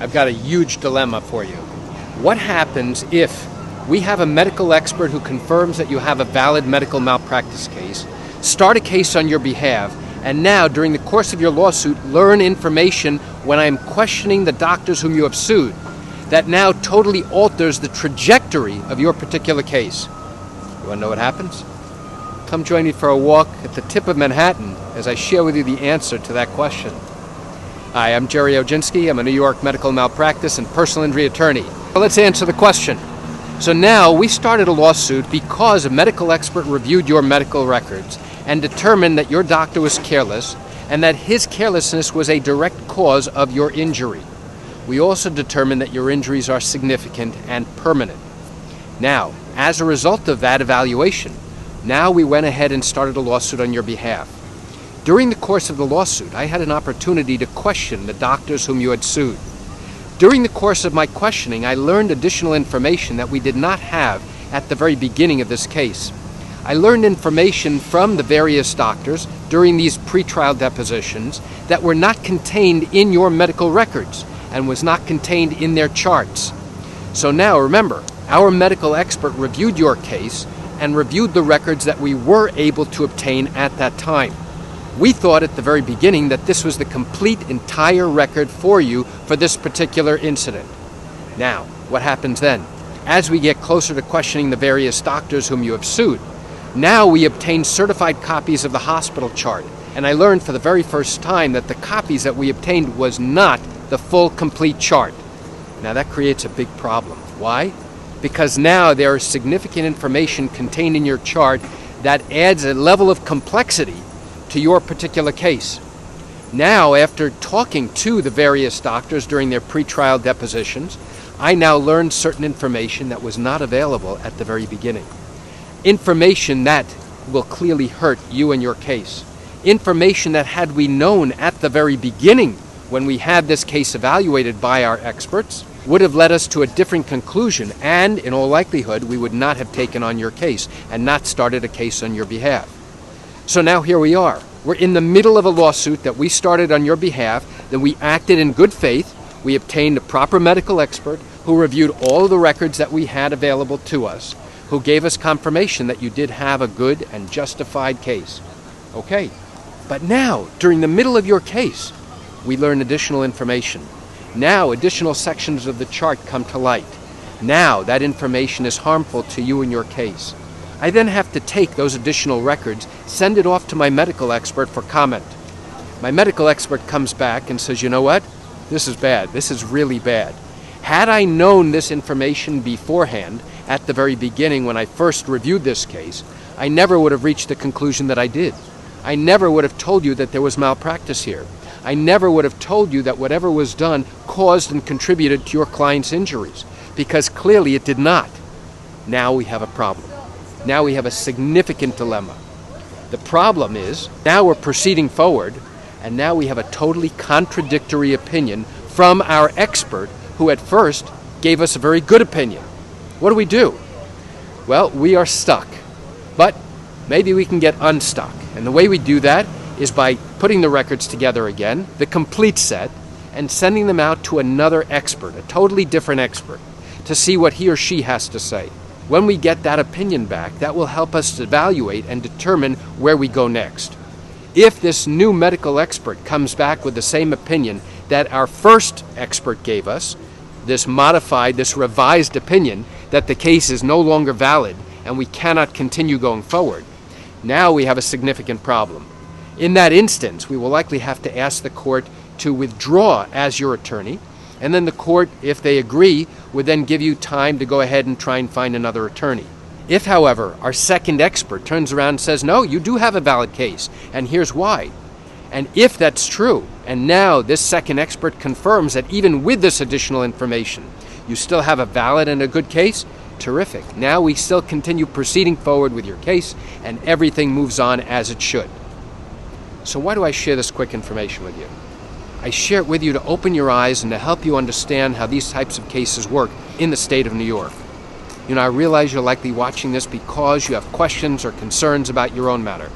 I've got a huge dilemma for you. What happens if we have a medical expert who confirms that you have a valid medical malpractice case, start a case on your behalf, and now, during the course of your lawsuit, learn information when I am questioning the doctors whom you have sued that now totally alters the trajectory of your particular case? You want to know what happens? Come join me for a walk at the tip of Manhattan as I share with you the answer to that question. Hi, I'm Gerry Oginski. I'm a New York medical malpractice and personal injury attorney. Well, let's answer the question. So now we started a lawsuit because a medical expert reviewed your medical records and determined that your doctor was careless and that his carelessness was a direct cause of your injury. We also determined that your injuries are significant and permanent. Now, as a result of that evaluation, now we went ahead and started a lawsuit on your behalf. During the course of the lawsuit, I had an opportunity to question the doctors whom you had sued. During the course of my questioning, I learned additional information that we did not have at the very beginning of this case. I learned information from the various doctors during these pretrial depositions that were not contained in your medical records and was not contained in their charts. So now remember, our medical expert reviewed your case and reviewed the records that we were able to obtain at that time. We thought at the very beginning that this was the complete entire record for you for this particular incident. Now, what happens then? As we get closer to questioning the various doctors whom you have sued, now we obtain certified copies of the hospital chart, and I learned for the very first time that the copies that we obtained was not the full complete chart. Now that creates a big problem. Why? Because now there is significant information contained in your chart that adds a level of complexity to your particular case. Now, after talking to the various doctors during their pretrial depositions, I now learned certain information that was not available at the very beginning. Information that will clearly hurt you and your case. Information that, had we known at the very beginning when we had this case evaluated by our experts, would have led us to a different conclusion, and in all likelihood we would not have taken on your case and not started a case on your behalf. So now here we are. We're in the middle of a lawsuit that we started on your behalf, that we acted in good faith. We obtained a proper medical expert who reviewed all of the records that we had available to us, who gave us confirmation that you did have a good and justified case. Okay, but now, during the middle of your case, we learn additional information. Now additional sections of the chart come to light. Now that information is harmful to you and your case. I then have to take those additional records, send it off to my medical expert for comment. My medical expert comes back and says, you know what? This is bad. This is really bad. Had I known this information beforehand, at the very beginning when I first reviewed this case, I never would have reached the conclusion that I did. I never would have told you that there was malpractice here. I never would have told you that whatever was done caused and contributed to your client's injuries, because clearly it did not. Now we have a problem. Now we have a significant dilemma. The problem is, now we're proceeding forward, and now we have a totally contradictory opinion from our expert, who at first gave us a very good opinion. What do we do? Well, we are stuck, but maybe we can get unstuck. And the way we do that is by putting the records together again, the complete set, and sending them out to another expert, a totally different expert, to see what he or she has to say. When we get that opinion back, that will help us to evaluate and determine where we go next. If this new medical expert comes back with the same opinion that our first expert gave us, this modified, this revised opinion, that the case is no longer valid and we cannot continue going forward, now we have a significant problem. In that instance, we will likely have to ask the court to withdraw as your attorney, and then the court, if they agree, would then give you time to go ahead and try and find another attorney. If, however, our second expert turns around and says, no, you do have a valid case, and here's why. And if that's true, and now this second expert confirms that even with this additional information, you still have a valid and a good case, terrific. Now we still continue proceeding forward with your case, and everything moves on as it should. So why do I share this quick information with you? I share it with you to open your eyes and to help you understand how these types of cases work in the state of New York. You know, I realize you're likely watching this because you have questions or concerns about your own matter.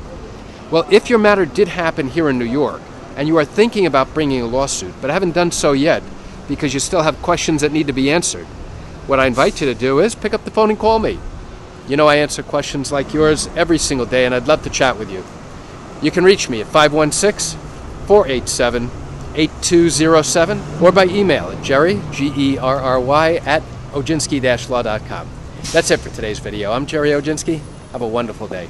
Well, if your matter did happen here in New York, and you are thinking about bringing a lawsuit but haven't done so yet, because you still have questions that need to be answered. What I invite you to do is pick up the phone and call me. You know I answer questions like yours every single day, and I'd love to chat with you. You can reach me at 516-487-8207 or by email at Gerry, Gerry, at Oginski-law.com. That's it for today's video. I'm Gerry Oginski. Have a wonderful day.